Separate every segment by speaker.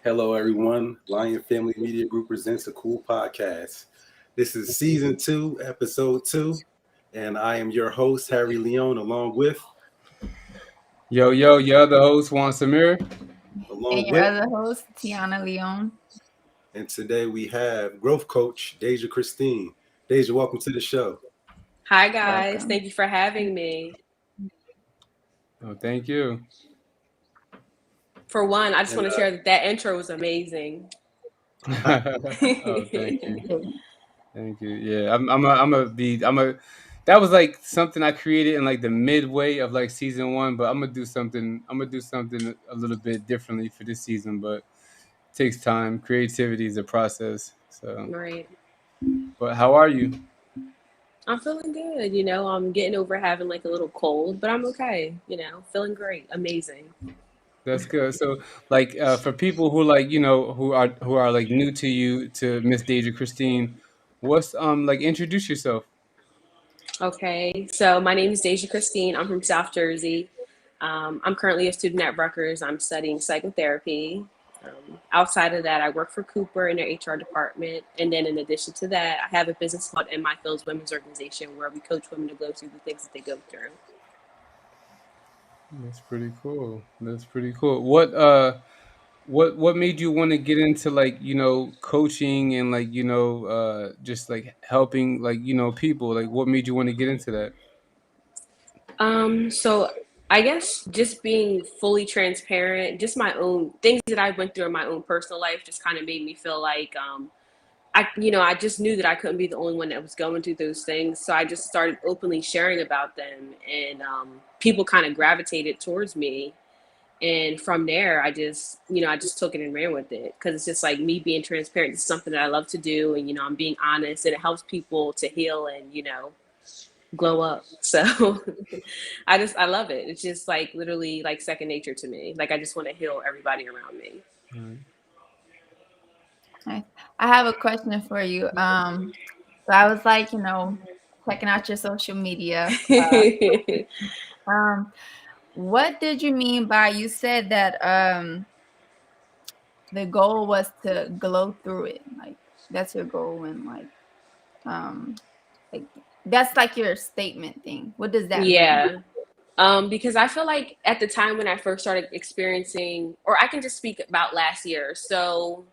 Speaker 1: Hello, everyone. Lion Family Media Group presents a cool podcast. This is season 2, episode 2, and I am your host, Harry Leon, along with,
Speaker 2: your other host, Juan Samir.
Speaker 3: And your other host, Tiana Leon.
Speaker 1: And today we have growth coach, Dei'jah Christine. Dei'jah, welcome to the show.
Speaker 4: Hi, guys. Welcome. Thank you for having me.
Speaker 2: Oh, thank you.
Speaker 4: For one, I just want to share that intro was amazing.
Speaker 2: Oh, thank you. Thank you. Yeah, that was like something I created in like the midway of like season 1, but I'm gonna do something a little bit differently for this season, but it takes time. Creativity is a process. So
Speaker 4: right.
Speaker 2: But how are you?
Speaker 4: I'm feeling good. I'm getting over having like a little cold, but I'm okay. Feeling great. Amazing.
Speaker 2: That's good. So, like, for people who like, who are like new to you, to Miss Dei'jah Christine, what's like, introduce yourself.
Speaker 4: Okay, so my name is Dei'jah Christine. I'm from South Jersey. I'm currently a student at Rutgers. I'm studying psychotherapy. Outside of that, I work for Cooper in their HR department. And then in addition to that, I have a business called In My Fields Women's Organization, where we coach women to go through the things that they go through.
Speaker 2: That's pretty cool. What made you want to get into like, coaching and like, just like helping like, people? Like, what made you want to get into that?
Speaker 4: So I guess just being fully transparent, just my own things that I went through in my own personal life just kind of made me feel like I just knew that I couldn't be the only one that was going through those things. So I just started openly sharing about them, and people kind of gravitated towards me. And from there, I just took it and ran with it, because it's just like me being transparent is something that I love to do. And, I'm being honest, and it helps people to heal and, glow up. So I love it. It's just like literally like second nature to me. Like, I just want to heal everybody around me.
Speaker 2: Right.
Speaker 3: I have a question for you. So I was like, checking out your social media. What did you mean by, you said that the goal was to glow through it? Like, that's your goal, and like that's like your statement thing. What does that mean?
Speaker 4: Because I feel like at the time when I first started experiencing, or I can just speak about last year. So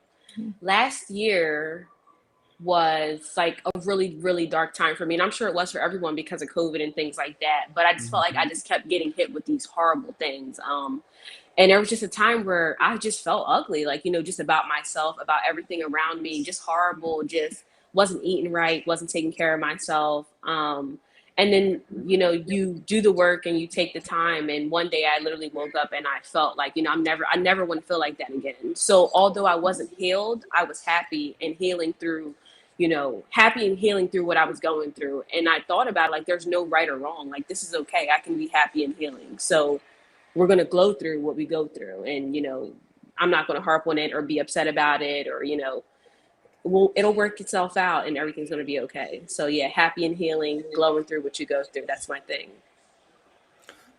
Speaker 4: last year was like a really, really dark time for me. And I'm sure it was for everyone because of COVID and things like that. But I just felt like I just kept getting hit with these horrible things. And there was just a time where I just felt ugly, like, just about myself, about everything around me, just horrible, just wasn't eating right, wasn't taking care of myself. And then, you do the work and you take the time. And one day I literally woke up and I felt like, I never want to feel like that again. So although I wasn't healed, I was happy and healing through what I was going through. And I thought about, like, there's no right or wrong. Like, this is okay. I can be happy and healing. So we're going to glow through what we go through. And, I'm not going to harp on it or be upset about it, or, it'll work itself out and everything's going to be okay. So yeah, happy and healing, glowing through what you go through. That's my thing.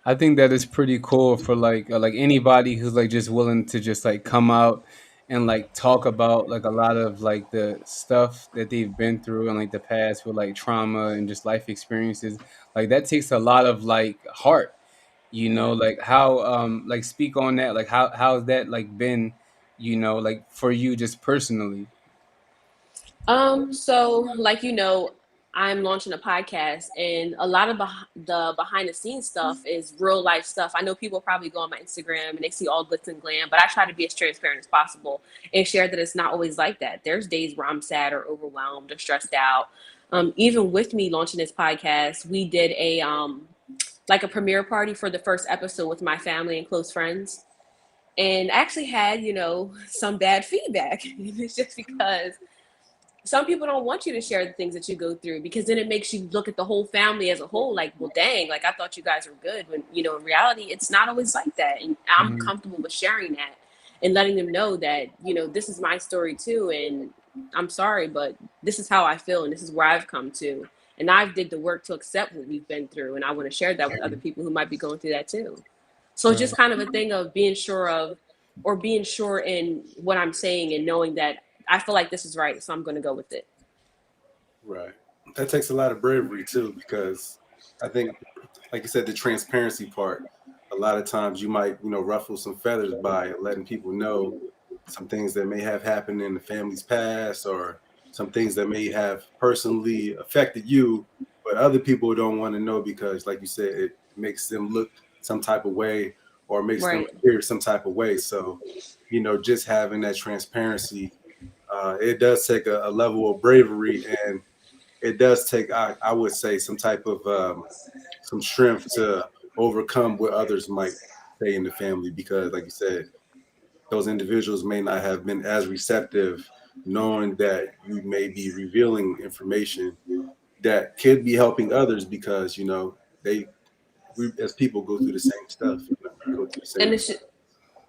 Speaker 2: I think that is pretty cool for like anybody who's like just willing to just like come out and like talk about like a lot of like the stuff that they've been through in like the past with like trauma and just life experiences. Like, that takes a lot of like heart, like how like speak on that, like how's that like been, like for you just personally.
Speaker 4: So like, I'm launching a podcast, and a lot of the behind the scenes stuff is real life stuff. I know people probably go on my Instagram and they see all glitz and glam, but I try to be as transparent as possible and share that it's not always like that. There's days where I'm sad or overwhelmed or stressed out. Even with me launching this podcast, we did a like a premiere party for the first episode with my family and close friends, and actually had some bad feedback. It's just because some people don't want you to share the things that you go through, because then it makes you look at the whole family as a whole like, well, dang, like I thought you guys were good, when in reality it's not always like that. And I'm comfortable with sharing that and letting them know that this is my story too, and I'm sorry, but this is how I feel and this is where I've come to, and I've did the work to accept what we've been through, and I want to share that with other people who might be going through that too. So it's just kind of a thing of being sure of, or being sure in what I'm saying, and knowing that I feel like this is right, so I'm going to go with it.
Speaker 1: Right. That takes a lot of bravery too, because I think, like you said, the transparency part, a lot of times you might, ruffle some feathers by letting people know some things that may have happened in the family's past, or some things that may have personally affected you, but other people don't want to know because, like you said, it makes them look some type of way, or makes them appear some type of way. So, just having that transparency, it does take a level of bravery, and it does take, I would say, some type of some strength to overcome what others might say in the family, because, like you said, those individuals may not have been as receptive, knowing that you may be revealing information that could be helping others, because we as people go through the same stuff, go through the same.
Speaker 4: And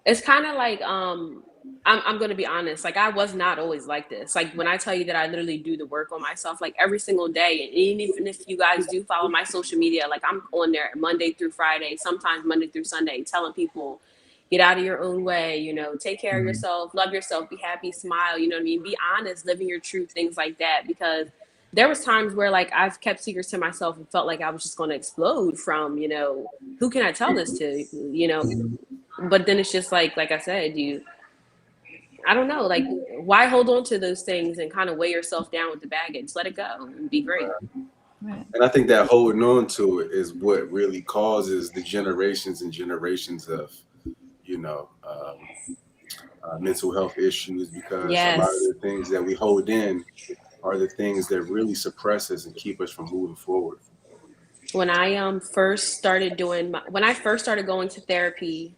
Speaker 4: it's kind of like I'm going to be honest, like I was not always like this. Like when I tell you that I literally do the work on myself like every single day, and even if you guys do follow my social media, like I'm on there Monday through Friday, sometimes Monday through Sunday, telling people, get out of your own way, take care of yourself, love yourself, be happy, smile, you know what I mean, be honest, living your truth, things like that. Because there was times where like I've kept secrets to myself and felt like I was just going to explode from, who can I tell this to, but then it's just like I said, I don't know, like why hold on to those things and kind of weigh yourself down with the baggage? Let it go and be great.
Speaker 3: Right.
Speaker 1: And I think that holding on to it is what really causes the generations and generations of, mental health issues, because a lot of the things that we hold in are the things that really suppress us and keep us from moving forward.
Speaker 4: When I first started when I first started going to therapy,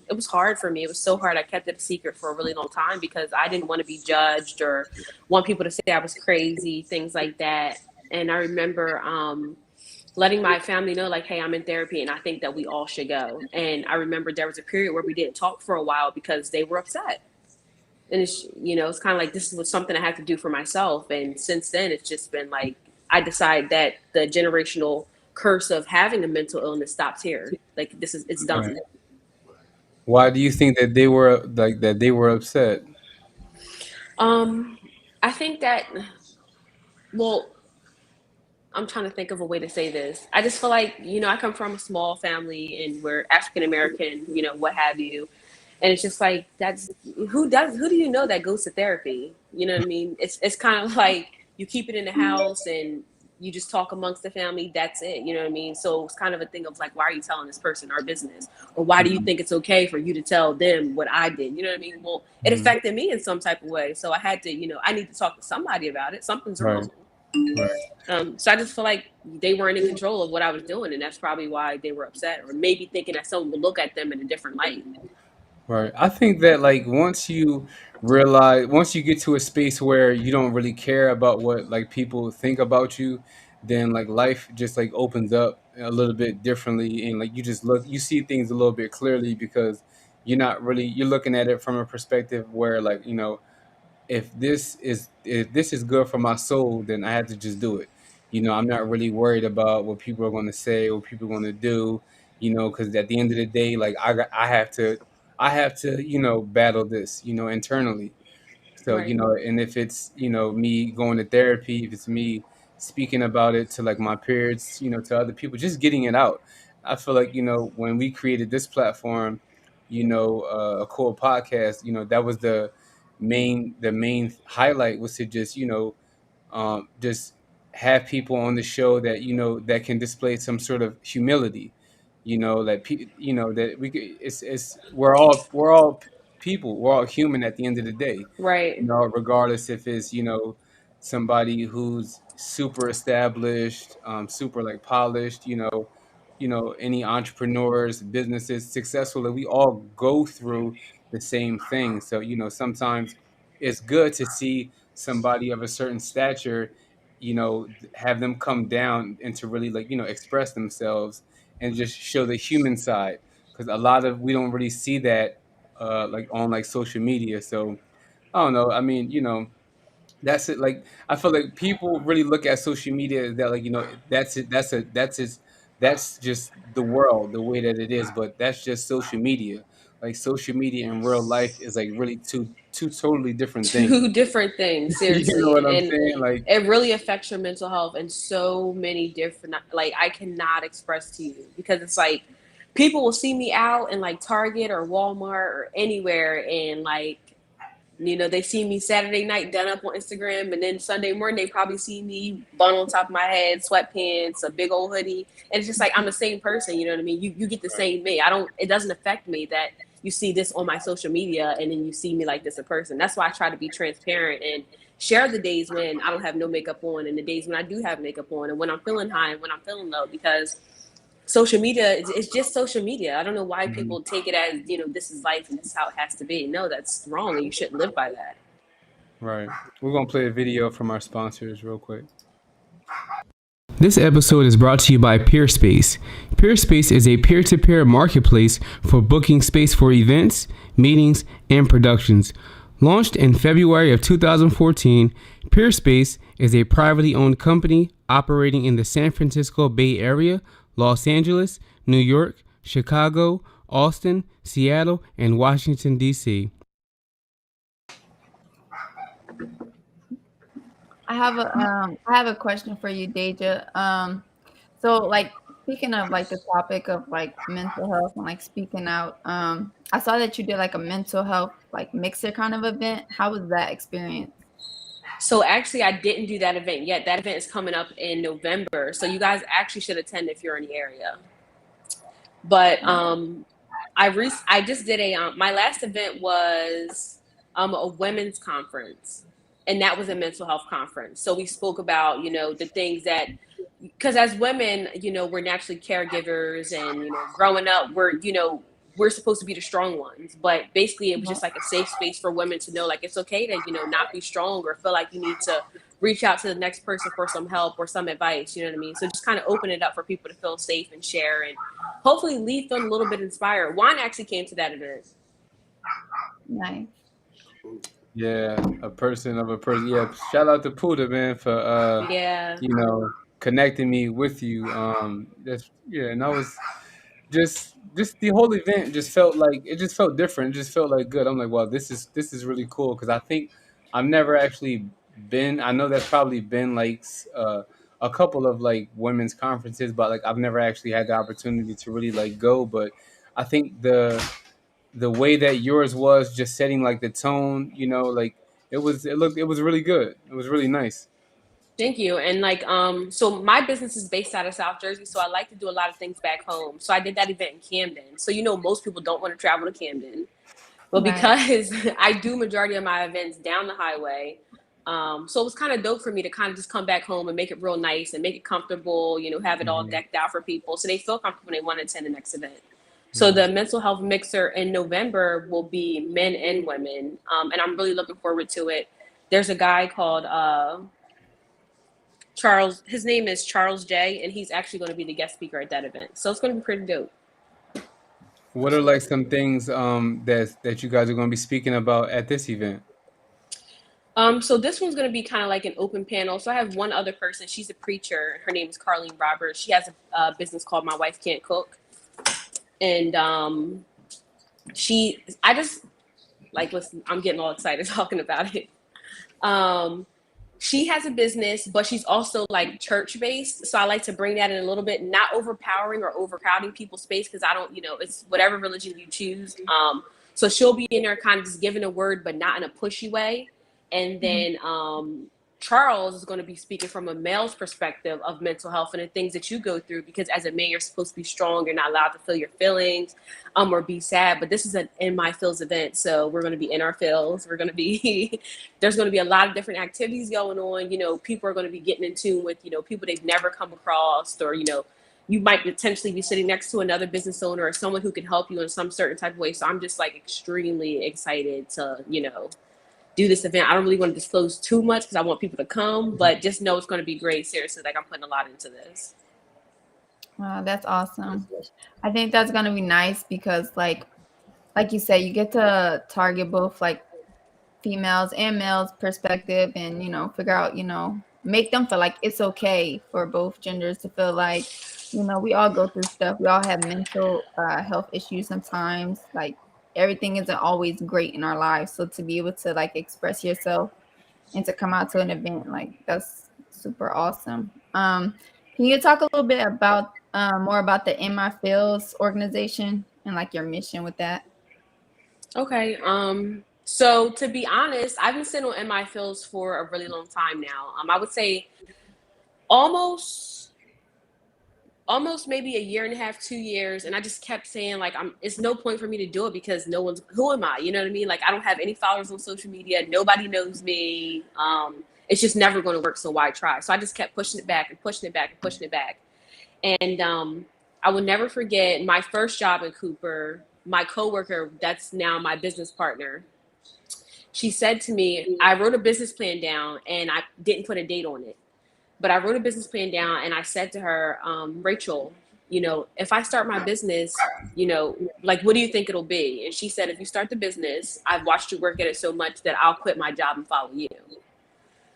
Speaker 4: it was hard for me. It was so hard. I kept it a secret for a really long time because I didn't want to be judged or want people to say I was crazy, things like that. And I remember letting my family know, like, hey, I'm in therapy and I think that we all should go. And I remember there was a period where we didn't talk for a while because they were upset. And it's kind of like, this was something I had to do for myself. And since then, it's just been like, I decided that the generational curse of having a mental illness stops here. Like it's done.
Speaker 2: Right. Why do you think that they were upset?
Speaker 4: I think that, well, I'm trying to think of a way to say this. I just feel like, I come from a small family and we're African American, what have you. And it's just like, who do you know that goes to therapy? You know what I mean? It's kind of like you keep it in the house and you just talk amongst the family. That's it. You know what I mean? So it's kind of a thing of like, why are you telling this person our business? Or why do you think it's okay for you to tell them what I did? You know what I mean? Well, it affected me in some type of way. So I had to, I need to talk to somebody about it. Something's wrong.
Speaker 2: Right.
Speaker 4: So I just feel like they weren't in control of what I was doing. And that's probably why they were upset, or maybe thinking that someone would look at them in a different light.
Speaker 2: Right. I think that like once you get to a space where you don't really care about what like people think about you, then like life just like opens up a little bit differently, and like you see things a little bit clearly, because you're looking at it from a perspective where, like, if this is good for my soul, then I have to just do it. I'm not really worried about what people are going to say, what people are going to do. Because at the end of the day, like I have to battle this internally. So,
Speaker 4: Right.
Speaker 2: and if it's, me going to therapy, if it's me speaking about it to like my peers, to other people, just getting it out. I feel like, when we created this platform, a cool podcast, that was the main highlight, was to just, just have people on the show that that can display some sort of humility. That we could, it's we're all people, we're all human at the end of the day.
Speaker 4: Right.
Speaker 2: Regardless if it's somebody who's super established, super like polished, any entrepreneurs, businesses, successful, that we all go through the same thing. So, sometimes it's good to see somebody of a certain stature, have them come down and to really like, express themselves and just show the human side. Because a lot of we don't really see that like on like social media. So I don't know. I mean, that's it. Like I feel like people really look at social media as that, like that's it. That's just the world, the way that it is. But that's just social media. Like social media in real life is like really two totally different things.
Speaker 4: Two different things,
Speaker 2: You know what
Speaker 4: seriously.
Speaker 2: I'm
Speaker 4: And
Speaker 2: saying? Like,
Speaker 4: it really affects your mental health in so many different, like, I cannot express to you, because it's like people will see me out in like Target or Walmart or anywhere, and like, they see me Saturday night done up on Instagram, and then Sunday morning they probably see me bun on top of my head, sweatpants, a big old hoodie, and it's just like I'm the same person. You know what I mean? You get the same me. I don't. It doesn't affect me that you see this on my social media and then you see me like this in person. That's why I try to be transparent and share the days when I don't have no makeup on and the days when I do have makeup on, and when I'm feeling high and when I'm feeling low, because social media is just social media. I don't know why people take it as, this is life and this is how it has to be. No, that's wrong, and you shouldn't live by that.
Speaker 2: right. We're gonna play a video from our sponsors real quick. This episode is brought to you by Peerspace. Peerspace is a peer-to-peer marketplace for booking space for events, meetings, and productions. Launched in February of 2014, Peerspace is a privately owned company operating in the San Francisco Bay Area, Los Angeles, New York, Chicago, Austin, Seattle, and Washington, D.C.
Speaker 3: I have a question for you, Dei'jah. So like speaking of like the topic of like mental health and like speaking out, I saw that you did like a mental health like mixer kind of event. How was that experience?
Speaker 4: So actually, I didn't do that event yet. That event is coming up in November. So you guys actually should attend if you're in the area. But I just did my last event was a women's conference, and that was a mental health conference. So we spoke about, the things that, because as women, we're naturally caregivers, and, growing up, we're supposed to be the strong ones. But basically it was just like a safe space for women to know, like, it's okay to, not be strong or feel like you need to reach out to the next person for some help or some advice. You know what I mean? So just kind of open it up for people to feel safe and share, and hopefully leave them a little bit inspired. Juan actually came to that event.
Speaker 3: Nice.
Speaker 2: Yeah, a person of a person. Yeah, shout out to Puda, man, for
Speaker 4: Yeah.
Speaker 2: connecting me with you. And I was just the whole event just felt like it just felt different. It just felt like good. I'm like, wow, this is really cool, because I think I've never actually been. I know there's probably been like a couple of like women's conferences, but like I've never actually had the opportunity to really like go. But I think the way that yours was just setting like the tone, like it was really good. It was really nice.
Speaker 4: Thank you. And like, so my business is based out of South Jersey, so I like to do a lot of things back home. So I did that event in Camden. So, most people don't want to travel to Camden, but
Speaker 3: Right.
Speaker 4: because I do majority of my events down the highway, so it was kind of dope for me to kind of just come back home and make it real nice and make it comfortable, have it all decked out for people so they feel comfortable when they want to attend the next event. So the mental health mixer in November will be men and women, and I'm really looking forward to it. There's a guy called Charles. His name is Charles J, and he's actually going to be the guest speaker at that event. So it's going to be pretty dope.
Speaker 2: What are like some things that you guys are going to be speaking about at this event?
Speaker 4: So this one's going to be kind of like an open panel. So I have one other person. She's a preacher. Her name is Carlene Roberts. She has a business called My Wife Can't Cook. And I just like, listen, I'm getting all excited talking about it. She has a business, but she's also like church based. So I like to bring that in a little bit, not overpowering or overcrowding people's space, because I don't, it's whatever religion you choose. So she'll be in there kind of just giving a word, but not in a pushy way. And then Charles is going to be speaking from a male's perspective of mental health and the things that you go through, because as a man, you're supposed to be strong. You're not allowed to feel your feelings, or be sad. But this is an in my feels event. So we're going to be in our feels. We're going to be, there's going to be a lot of different activities going on. People are going to be getting in tune with, people they've never come across, or, you might potentially be sitting next to another business owner or someone who can help you in some certain type of way. So I'm just like extremely excited to, do this event. I don't really want to disclose too much because I want people to come, but just know it's going to be great. Seriously, like I'm putting a lot into this.
Speaker 3: Wow, that's awesome. I think that's going to be nice because like you said, you get to target both like females and males perspective and, figure out, make them feel like it's okay for both genders to feel like, we all go through stuff. We all have mental health issues sometimes. Like everything isn't always great in our lives. So to be able to like express yourself and to come out to an event, like that's super awesome. Can you talk a little bit about more about the In My Fields organization and like your mission with that?
Speaker 4: Okay. So to be honest, I've been sitting on MI Fields for a really long time now. I would say almost maybe a year and a half, 2 years. And I just kept saying like, it's no point for me to do it because who am I? You know what I mean? Like I don't have any followers on social media. Nobody knows me. It's just never going to work. So why try? So I just kept pushing it back and pushing it back and pushing it back. And I will never forget my first job in Cooper. My coworker, that's now my business partner, she said to me, I wrote a business plan down and I didn't put a date on it. But I wrote a business plan down and I said to her, Rachel, if I start my business, like, what do you think it'll be? And she said, if you start the business, I've watched you work at it so much that I'll quit my job and follow you.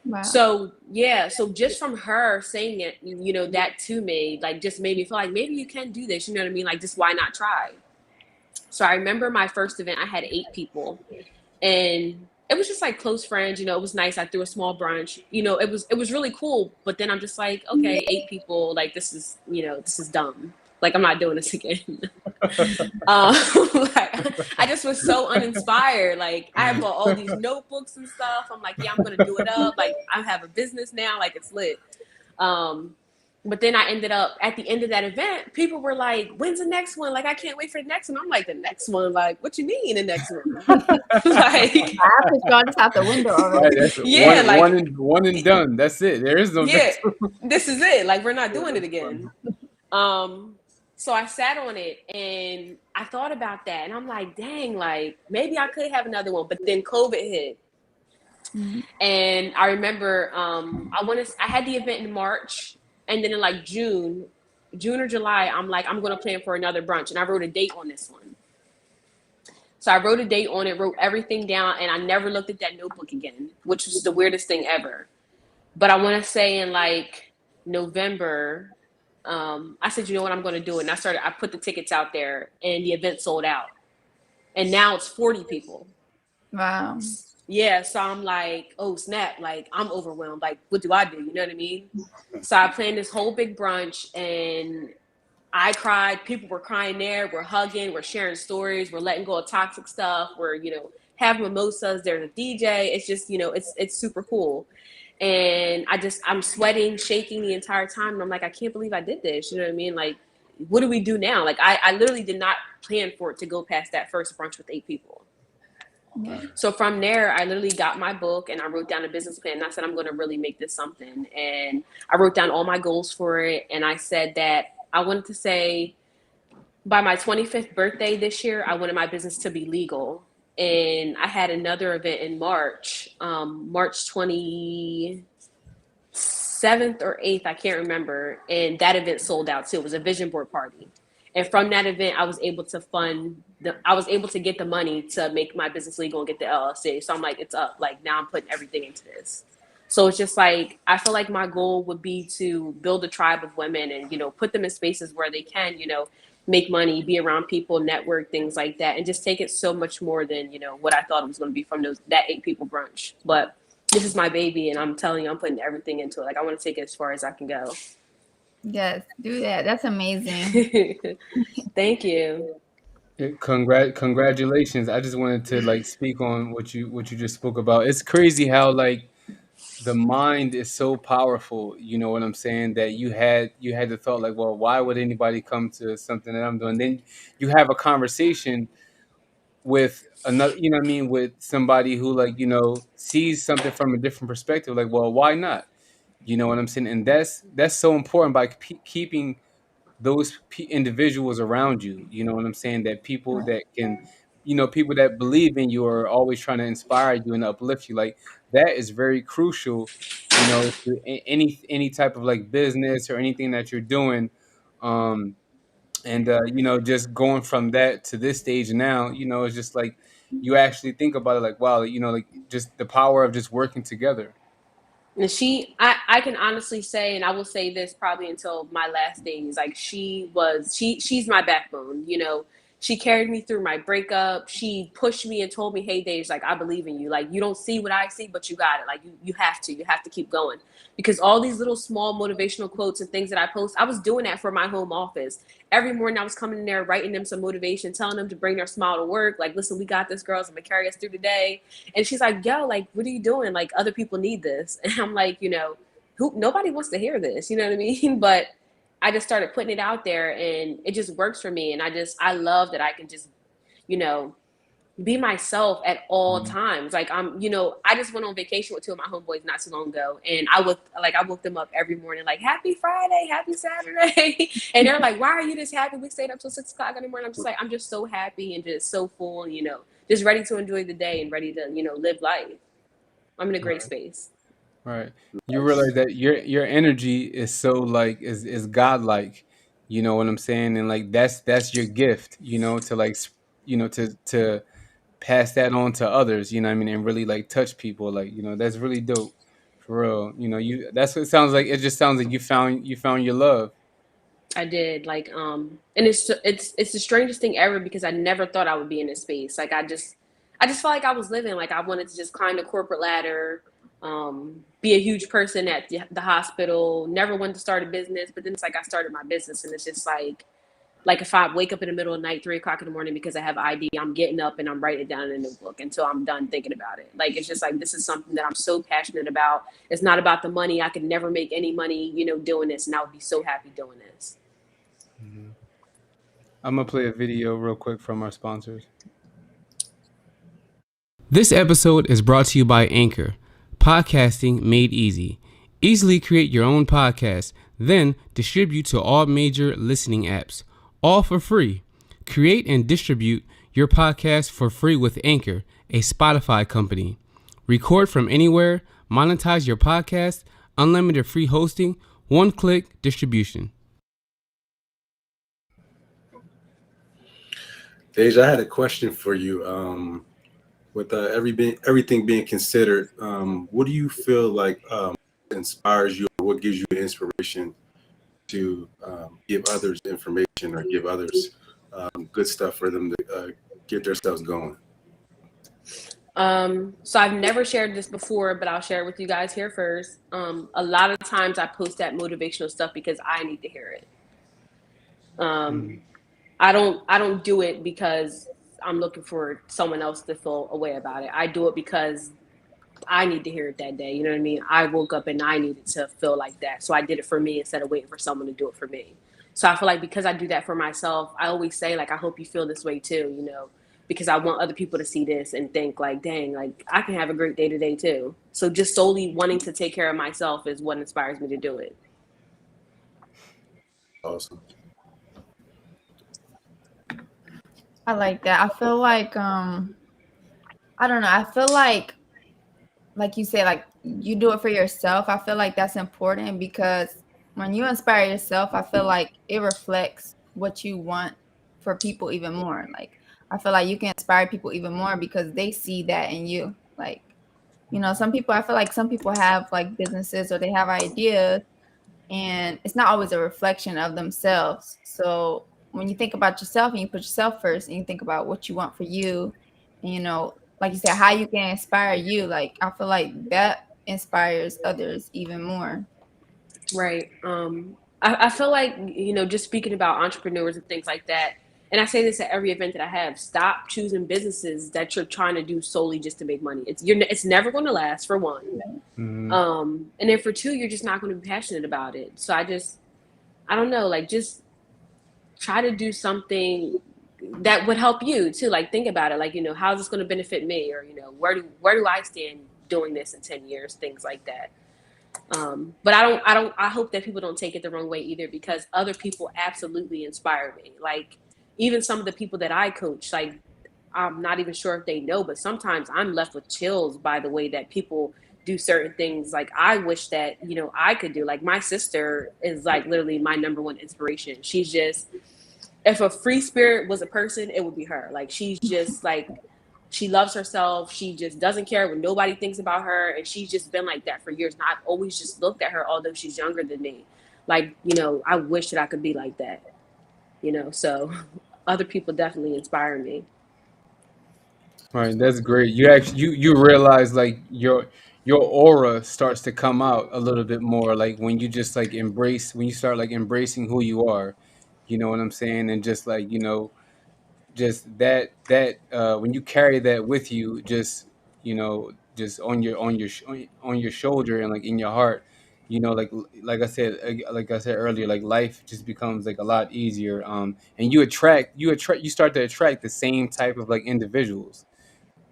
Speaker 4: Wow. So, yeah. So just from her saying it, that to me, like just made me feel like maybe you can do this. You know what I mean? Like, just why not try? So I remember my first event, I had 8 people and it was just like close friends, it was nice. I threw a small brunch, it was really cool. But then I'm just like, okay, 8 people, like this is dumb. Like I'm not doing this again. Like, I just was so uninspired. Like I bought all these notebooks and stuff. I'm like, yeah, I'm gonna do it up. Like I have a business now, like it's lit. But then I ended up at the end of that event, people were like, when's the next one? Like, I can't wait for the next one. I'm like, the next one? Like, what you mean the next one? Like,
Speaker 3: I put y'all just out the window already.
Speaker 2: Right,
Speaker 4: yeah,
Speaker 2: one and done. That's it. There is no next one.
Speaker 4: This is it. Like, we're not doing it again. So I sat on it and I thought about that. And I'm like, dang, like, maybe I could have another one. But then COVID hit. Mm-hmm. And I remember I had the event in March. And then in like June or July, I'm like, I'm going to plan for another brunch. And I wrote a date on this one. So I wrote a date on it, wrote everything down, and I never looked at that notebook again, which was the weirdest thing ever. But I want to say in like November, I said, you know what, I'm going to do it. And I put the tickets out there and the event sold out. And now it's 40 people.
Speaker 3: Wow.
Speaker 4: Yeah, so I'm like, oh, snap, like, I'm overwhelmed. Like, what do I do? You know what I mean? So I planned this whole big brunch, and I cried. People were crying there. We're hugging. We're sharing stories. We're letting go of toxic stuff. We're, having mimosas. There's a DJ. It's just, it's super cool. And I'm sweating, shaking the entire time. And I'm like, I can't believe I did this. You know what I mean? Like, what do we do now? Like, I literally did not plan for it to go past that first brunch with 8 people. So from there, I literally got my book and I wrote down a business plan. And I said, I'm going to really make this something. And I wrote down all my goals for it. And I said that I wanted to say by my 25th birthday this year, I wanted my business to be legal. And I had another event in March 27th or 8th, I can't remember. And that event sold out too. It was a vision board party. And from that event, I was able to get the money to make my business legal and get the LLC. So I'm like, it's up. Like now I'm putting everything into this. So it's just like, I feel like my goal would be to build a tribe of women and, put them in spaces where they can, make money, be around people, network, things like that. And just take it so much more than, what I thought it was going to be from that 8 people brunch. But this is my baby. And I'm telling you, I'm putting everything into it. Like I want to take it as far as I can go.
Speaker 3: Yes, do that. That's amazing.
Speaker 4: Thank you.
Speaker 2: Congratulations. I just wanted to like speak on what you just spoke about. It's crazy how like the mind is so powerful, you know what I'm saying, that you had the thought like, well, why would anybody come to something that I'm doing? Then you have a conversation with another, you know what I mean, with somebody who, like, sees something from a different perspective, like, well, why not? You know what I'm saying? And that's so important by keeping those individuals around you. You know what I'm saying? That people that can, people that believe in you are always trying to inspire you and uplift you. Like that is very crucial. To any type of like business or anything that you're doing. Um, and just going from that to this stage now, it's just like you actually think about it like, wow, like just the power of just working together.
Speaker 4: And I can honestly say, and I will say this probably until my last days, like she's my backbone, She carried me through my breakup. She pushed me and told me, hey, Dej, like, I believe in you. Like, you don't see what I see, but you got it. Like, you have to keep going. Because all these little small motivational quotes and things that I post, I was doing that for my home office. Every morning I was coming in there, writing them some motivation, telling them to bring their smile to work. Like, listen, we got this, girls. I'm going to carry us through the day. And she's like, yo, like, what are you doing? Like, other people need this. And I'm like, nobody wants to hear this. You know what I mean? But I just started putting it out there and it just works for me. And I love that I can just, you know, be myself at all
Speaker 2: Mhm.
Speaker 4: times. Like I just went on vacation with two of my homeboys not too long ago. And I woke them up every morning, like, happy Friday, happy Saturday. And they're like, why are you this happy? We stayed up till 6 o'clock in the morning. I'm just like, I'm just so happy and just so full, just ready to enjoy the day and ready to, live life. I'm in a great space.
Speaker 2: Right. You realize that your energy is so like is godlike. You know what I'm saying? And like that's your gift, to like to pass that on to others, you know what I mean, and really like touch people. Like, that's really dope. For real. That's what it sounds like. It just sounds like you found your love.
Speaker 4: I did and it's the strangest thing ever because I never thought I would be in this space. Like I just felt like I was living. Like I wanted to just climb the corporate ladder, be a huge person at the hospital. Never wanted to start a business, but then it's like I started my business, and it's just like if I wake up in the middle of the night, 3 o'clock in the morning because I have ID, I'm getting up and I'm writing it down in a notebook until I'm done thinking about it. Like it's just like this is something that I'm so passionate about. It's not about the money. I could never make any money, doing this, and I would be so happy doing this.
Speaker 2: Mhm. I'm gonna play a video real quick from our sponsors. This episode is brought to you by Anchor, podcasting made easy. Easily create your own podcast, then distribute to all major listening apps, all for free. Create and distribute your podcast for free with Anchor, a Spotify company. Record from anywhere, monetize your podcast, unlimited free hosting, one-click distribution.
Speaker 1: Dei'jah, I had a question for you. With everything being considered, what do you feel like inspires you, or what gives you inspiration to give others information or give others good stuff for them to get themselves going?
Speaker 4: So I've never shared this before, but I'll share it with you guys here first. A lot of times I post that motivational stuff because I need to hear it. I don't do it because I'm looking for someone else to feel a way about it. I do it because I need to hear it that day. You know what I mean? I woke up and I needed to feel like that. So I did it for me instead of waiting for someone to do it for me. So I feel like because I do that for myself, I always say, like, I hope you feel this way too, because I want other people to see this and think like, dang, like I can have a great day today too. So just solely wanting to take care of myself is what inspires me to do it.
Speaker 1: Awesome.
Speaker 3: I like that. I feel like I don't know. I feel like you say, like you do it for yourself. I feel like that's important because when you inspire yourself, I feel like it reflects what you want for people even more. Like I feel like you can inspire people even more because they see that in you. Like, some people, I feel like some people have like businesses or they have ideas and it's not always a reflection of themselves. So when you think about yourself and you put yourself first and you think about what you want for you, and, like you said, how you can inspire you, like I feel like that inspires others even more.
Speaker 4: Right. I feel like, just speaking about entrepreneurs and things like that, and I say this at every event that I have, stop choosing businesses that you're trying to do solely just to make money. It's never going to last, for one.
Speaker 2: Mhm.
Speaker 4: And then for two, you're just not going to be passionate about it. So I don't know, like just try to do something that would help you too. Like think about it, like, how's this going to benefit me? Or, where do I stand doing this in 10 years? Things like that. But I hope that people don't take it the wrong way either, because other people absolutely inspire me. Like even some of the people that I coach, like I'm not even sure if they know, but sometimes I'm left with chills by the way that people do certain things. Like I wish that, I could do. Like my sister is like literally my number one inspiration. She's just, if a free spirit was a person, it would be her. Like she's just like, she loves herself. She just doesn't care what nobody thinks about her. And she's just been like that for years. And I've always just looked at her, although she's younger than me. Like, I wish that I could be like that, so other people definitely inspire me.
Speaker 2: Right, that's great. You actually you realize like your aura starts to come out a little bit more like when you just like embrace when you start like embracing who you are. You know what I'm saying? And just like, just that when you carry that with you, just just on your shoulder and like in your heart, like I said earlier, like life just becomes like a lot easier. And you start to attract the same type of like individuals.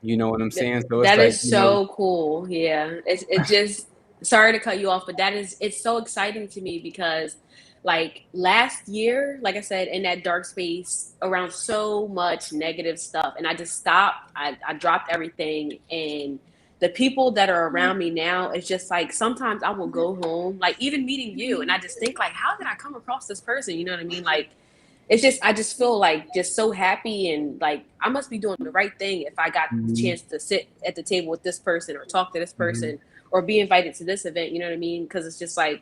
Speaker 2: You know what I'm
Speaker 4: That,
Speaker 2: saying? So it's
Speaker 4: that
Speaker 2: like,
Speaker 4: is so cool. Yeah. It just, sorry to cut you off, but it's so exciting to me because like last year, like I said, in that dark space around so much negative stuff, and I just stopped. I dropped everything, and the people that are around me now, it's just like sometimes I will go home, like even meeting you, and I just think like, how did I come across this person? You know what I mean? Like it's just, I just feel like just so happy, and like I must be doing the right thing if I got the
Speaker 2: Mhm,
Speaker 4: chance to sit at the table with this person or talk to this
Speaker 2: mhm.
Speaker 4: person or be invited to this event. You know what I mean? Because it's just like,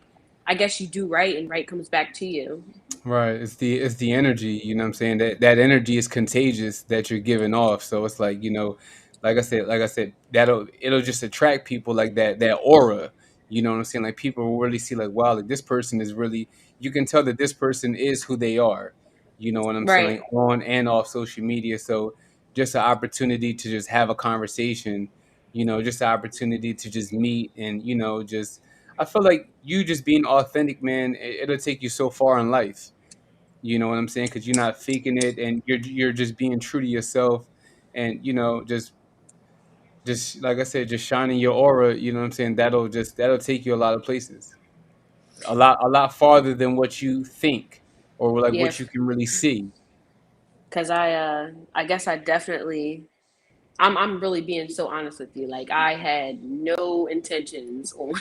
Speaker 4: I guess you do right and right comes back to you.
Speaker 2: Right. It's the energy, you know what I'm saying? That energy is contagious that you're giving off. So it's like, like I said, it'll just attract people like that aura. You know what I'm saying? Like people will really see like, wow, like this person is really, you can tell that this person is who they are. You know what I'm saying?
Speaker 4: Right.
Speaker 2: Like on and off social media. So just an opportunity to just have a conversation, just an opportunity to just meet and, just I feel like you just being authentic, man, it'll take you so far in life. You know what I'm saying? Because you're not faking it, and you're just being true to yourself, and just like I said, just shining your aura. You know what I'm saying? That'll take you a lot of places, a lot farther than what you think or like
Speaker 4: Yeah.
Speaker 2: what you can really see.
Speaker 4: Because I guess I definitely, I'm really being so honest with you. Like I had no intentions on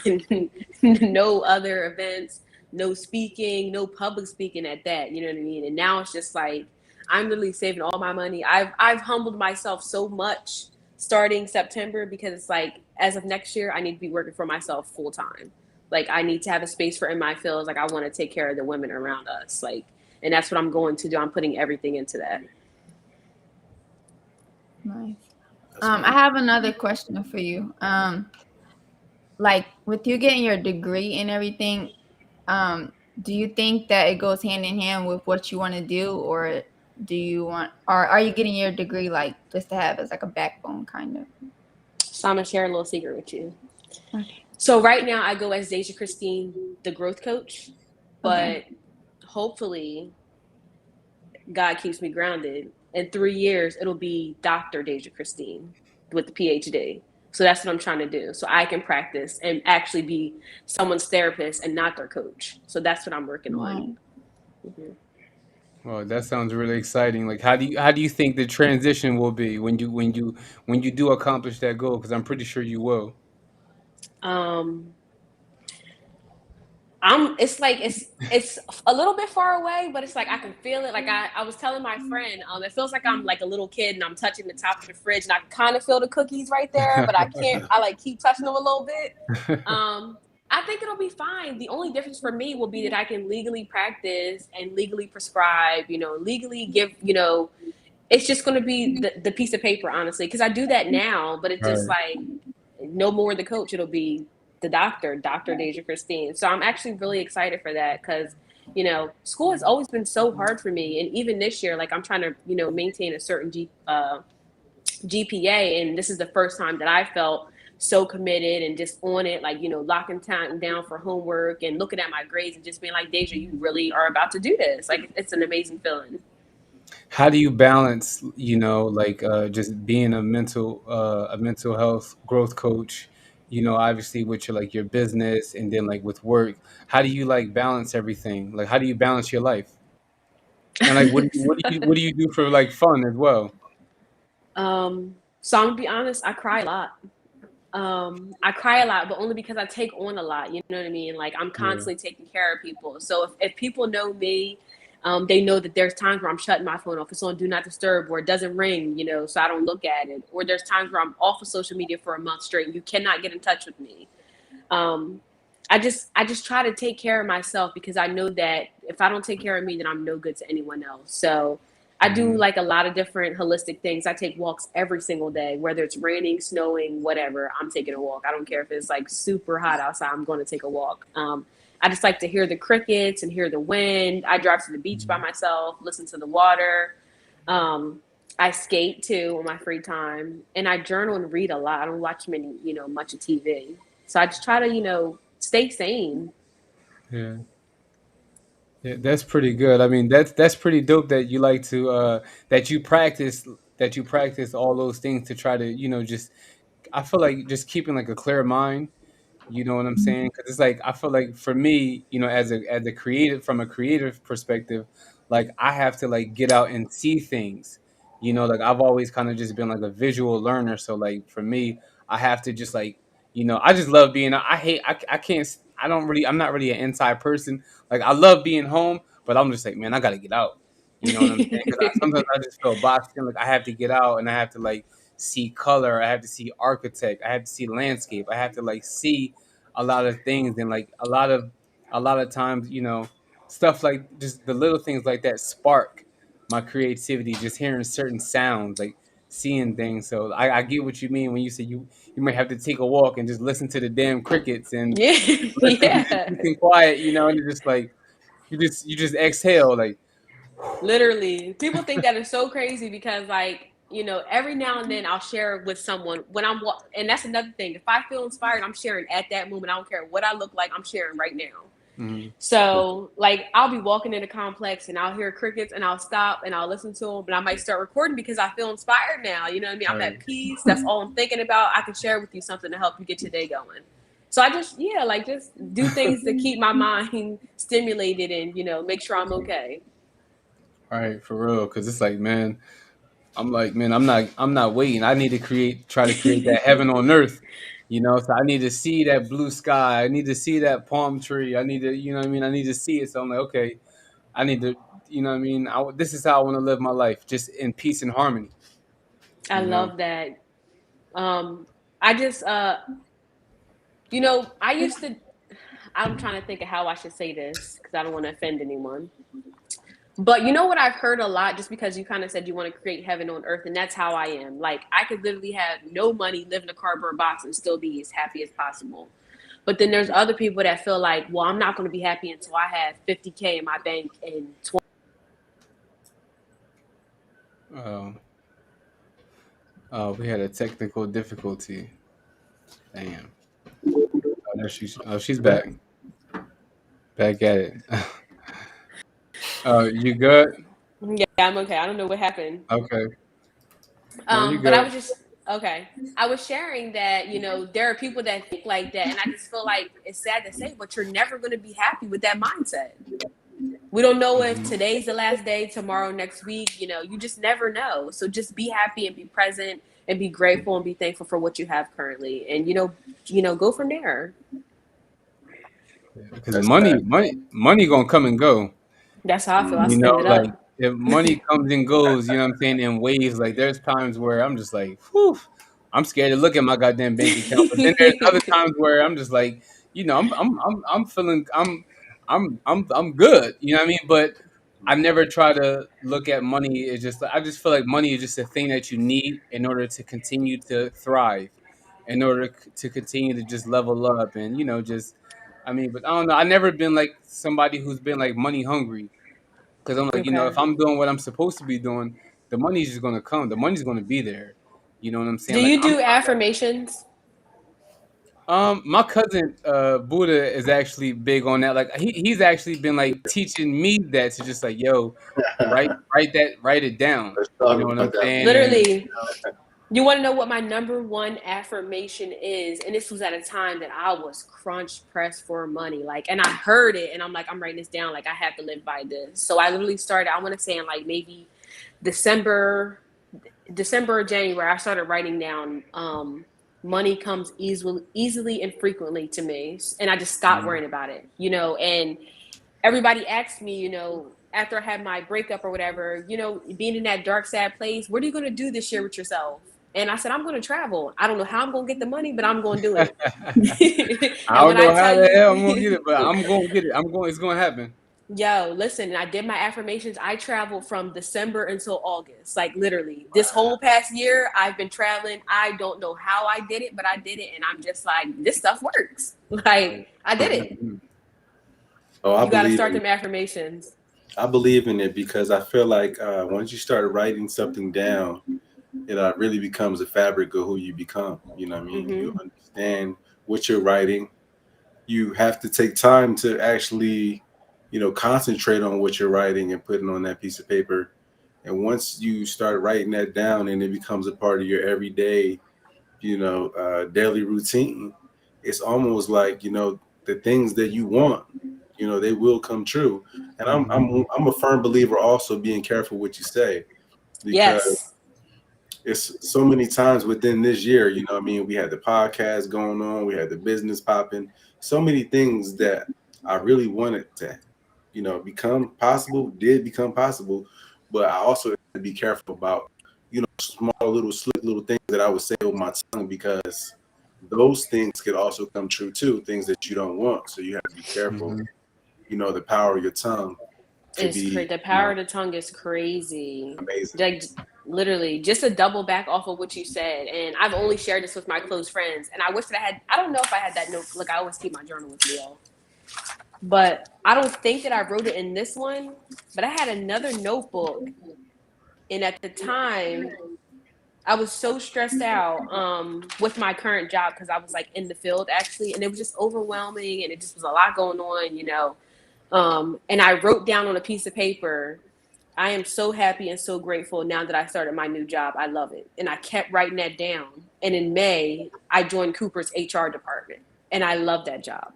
Speaker 4: no other events, no speaking, no public speaking at that. You know what I mean? And now it's just like I'm literally saving all my money. I've humbled myself so much starting September, because it's like as of next year I need to be working for myself full time. Like I need to have a space for in my fields. Like I want to take care of the women around us. Like, and that's what I'm going to do. I'm putting everything into that.
Speaker 3: Nice.
Speaker 1: That's
Speaker 3: I
Speaker 1: wonderful.
Speaker 3: have another question for you. Like with you getting your degree and everything, do you think that it goes hand in hand with what you want to do, or or are you getting your degree like just to have as like a backbone kind of?
Speaker 4: So I'm gonna share a little secret with you.
Speaker 3: Okay.
Speaker 4: So right now I go as Dei'jah Christine, the growth coach,
Speaker 3: Okay.
Speaker 4: but hopefully God keeps me grounded. In 3 years, it'll be Dr. Dei'jah Christine with the PhD. So that's what I'm trying to do. So I can practice and actually be someone's therapist and not their coach. So that's what I'm working on.
Speaker 3: Nice.
Speaker 4: Mm-hmm.
Speaker 2: Well, that sounds really exciting. Like, how do you think the transition will be when you do accomplish that goal? Because I'm pretty sure you will.
Speaker 4: Um, it's like it's a little bit far away, but it's like I can feel it. Like I was telling my friend, it feels like I'm like a little kid and I'm touching the top of the fridge and I can kind of feel the cookies right there, but I can't, I like keep touching them a little bit. I think it'll be fine. The only difference for me will be that I can legally practice and legally prescribe, legally give, it's just going to be the piece of paper, honestly, because I do that now, but it's just
Speaker 2: Right.
Speaker 4: like no more the coach. It'll be the doctor, Dr. Dei'jah Christine. So I'm actually really excited for that, because school has always been so hard for me. And even this year, like I'm trying to, maintain a certain GPA. And this is the first time that I felt so committed and just on it, like, locking time down for homework and looking at my grades and just being like, Dei'jah, you really are about to do this. Like, it's an amazing feeling.
Speaker 2: How do you balance, like just being a mental health growth coach, obviously with your like your business and then like with work? How do you like balance everything? Like how do you balance your life? And like what do you do for like fun as well?
Speaker 4: So I'm gonna be honest, I cry a lot. I cry a lot, but only because I take on a lot. You know what I mean? Like I'm
Speaker 2: Yeah.
Speaker 4: constantly taking care of people. So if people know me, they know that there's times where I'm shutting my phone off. It's on do not disturb or it doesn't ring, so I don't look at it. Or there's times where I'm off of social media for a month straight and you cannot get in touch with me. um, I just try to take care of myself because I know that if I don't take care of me, then I'm no good to anyone else. So I do
Speaker 2: Hmm.
Speaker 4: like a lot of different holistic things. I take walks every single day, whether it's raining, snowing, whatever. I'm taking a walk. I don't care if it's like super hot outside. I'm going to take a walk. I just like to hear the crickets and hear the wind. I drive to the beach by myself, listen to the water. Um, I skate too on my free time, and I journal and read a lot. I don't watch much of TV. So I just try to, stay sane.
Speaker 2: Yeah. Yeah, that's pretty good. I mean, that's pretty dope that you like to that you practice all those things to try to, just I feel like just keeping like a clear mind. You know what I'm saying? Because it's like I feel like for me, as a creative from a creative perspective, like I have to like get out and see things. Like I've always kind of just been like a visual learner. So like for me, I have to just like I just love being. I hate. I can't. I don't really. I'm not really an inside person. Like I love being home, but I'm just like, man, I got to get out. You know what I'm saying? Because sometimes I just feel boxed in. Like I have to get out and I have to like see color. I have to see architect. I have to see landscape. I have to like see a lot of things and like a lot of times stuff like just the little things like that spark my creativity. Just hearing certain sounds, like seeing things. So I get what you mean when you say you might have to take a walk and just listen to the damn crickets and
Speaker 4: Yeah,
Speaker 2: listen to the
Speaker 4: yeah.
Speaker 2: peace and quiet, and it's just like you just exhale like
Speaker 4: Literally. People think that is so crazy because, like, every now and then I'll share with someone when and that's another thing. If I feel inspired, I'm sharing at that moment. I don't care what I look like, I'm sharing right now.
Speaker 2: mhm.
Speaker 4: So, like, I'll be walking in a complex and I'll hear crickets and I'll stop and I'll listen to them, but I might start recording because I feel inspired now. You know what I mean? I'm
Speaker 2: Right.
Speaker 4: at peace. That's all I'm thinking about. I can share with you something to help you get your day going. So I just, yeah, like just do things to keep my mind stimulated and, make sure I'm okay.
Speaker 2: Right, for real, because it's like, man, I'm like, man, I'm not waiting. I need to try to create that heaven on earth. So I need to see that blue sky. I need to see that palm tree. I need to, what I mean? I need to see it. So I'm like, okay, I need to, what I mean? This is how I want to live my life, just in peace and harmony.
Speaker 4: I
Speaker 2: You know.
Speaker 4: love that. Um, I just, I used to, I'm trying to think of how I should say this because I don't want to offend anyone. But you know what I've heard a lot, just because you kind of said you want to create heaven on earth, and that's how I am. Like I could literally have no money, live in a cardboard box, and still be as happy as possible. But then there's other people that feel like, well, I'm not going to be happy until I have 50K in my bank and 20.
Speaker 2: Um, we had a technical difficulty. Damn. Oh, there she's back. Back at it. You good?
Speaker 4: Yeah, I'm okay. I don't know what happened.
Speaker 2: Okay. No, you
Speaker 4: But I
Speaker 2: good.
Speaker 4: was just okay. I was sharing that there are people that think like that, and I just feel like it's sad to say, but you're never going to be happy with that mindset. We don't know if
Speaker 2: Hmm.
Speaker 4: today's the last day, tomorrow, next week. You just never know. So just be happy and be present and be grateful and be thankful for what you have currently, and go from there.
Speaker 2: Because
Speaker 1: That's
Speaker 2: money,
Speaker 1: bad.
Speaker 2: money gonna come and go.
Speaker 4: That's how I feel. I spend it
Speaker 2: Like
Speaker 4: up.
Speaker 2: if money comes and goes, what I'm saying, in waves. Like there's times where I'm just like, whew, I'm scared to look at my goddamn bank account. But then there's other times where I'm just like, I'm feeling, I'm good. You know what I mean? But I never try to look at money. It's just, I just feel like money is just a thing that you need in order to continue to thrive, in order to continue to just level up and just I mean, but I don't know. I never been like somebody who's been like money hungry because I'm like,
Speaker 4: Okay.
Speaker 2: if I'm doing what I'm supposed to be doing, the money's just gonna come. The money's gonna be there. You know what I'm
Speaker 4: Do
Speaker 2: saying? Like
Speaker 4: you
Speaker 2: I'm
Speaker 4: do affirmations?
Speaker 2: my cousin Buddha is actually big on that. Like he's actually been like teaching me that to just like, yo, write it down.
Speaker 1: Let's
Speaker 2: You
Speaker 1: talk
Speaker 2: know what I'm
Speaker 1: about that.
Speaker 2: saying? And
Speaker 4: Literally. You want to know what my number one affirmation is? And this was at a time that I was crunch pressed for money. Like, and I heard it and I'm like, I'm writing this down. Like, I have to live by this. So I literally started, I want to say in like maybe December, December or January, I started writing down, money comes easily and frequently to me. And I just stopped worrying about it, and everybody asked me, after I had my breakup or whatever, being in that dark, sad place, what are you going to do this year with yourself? And I said, I'm going to travel. I don't know how I'm going to get the money, but I'm going to do it.
Speaker 2: I
Speaker 4: And
Speaker 2: don't
Speaker 4: when I
Speaker 2: know how
Speaker 4: tell
Speaker 2: the
Speaker 4: you,
Speaker 2: hell I'm gonna get it, but I'm gonna get it. It's gonna happen.
Speaker 4: yo, listen, I did my affirmations. I traveled from December until August. Like literally, this whole past year, I've been traveling. I don't know how I did it, but I did it. And I'm just like, this stuff works. Like, I did it.
Speaker 1: Oh, I
Speaker 4: You got to
Speaker 1: believe
Speaker 4: start
Speaker 1: in
Speaker 4: them affirmations.
Speaker 1: I believe in it because I feel like once you start writing something down, it really becomes a fabric of who you become. You know what I mean?
Speaker 4: Mm-hmm.
Speaker 1: You understand what you're writing. You have to take time to actually, concentrate on what you're writing and putting on that piece of paper. And once you start writing that down and it becomes a part of your everyday, daily routine, it's almost like, the things that you want, they will come true. And I'm a firm believer also being careful what you say because
Speaker 4: Yes.
Speaker 1: it's so many times within this year, what I mean, we had the podcast going on, we had the business popping, so many things that I really wanted to, did become possible, but I also had to be careful about, small little slick little things that I would say with my tongue because those things could also come true too, things that you don't want. So you have to be careful.
Speaker 2: Mm-hmm.
Speaker 1: The power of your tongue could
Speaker 4: It's
Speaker 1: be,
Speaker 4: the power of the tongue is crazy.
Speaker 1: amazing.
Speaker 4: Like literally, just to double back off of what you said, and I've only shared this with my close friends, and I wish that I had. I don't know if I had that note. Look, I always keep my journal with me, y'all. But I don't think that I wrote it in this one. But I had another notebook, and at the time, I was so stressed out with my current job because I was like in the field actually, and it was just overwhelming, and it just was a lot going on. And I wrote down on a piece of paper, I am so happy and so grateful now that I started my new job. I love it. And I kept writing that down. And in May, I joined Cooper's HR department. And I love that job.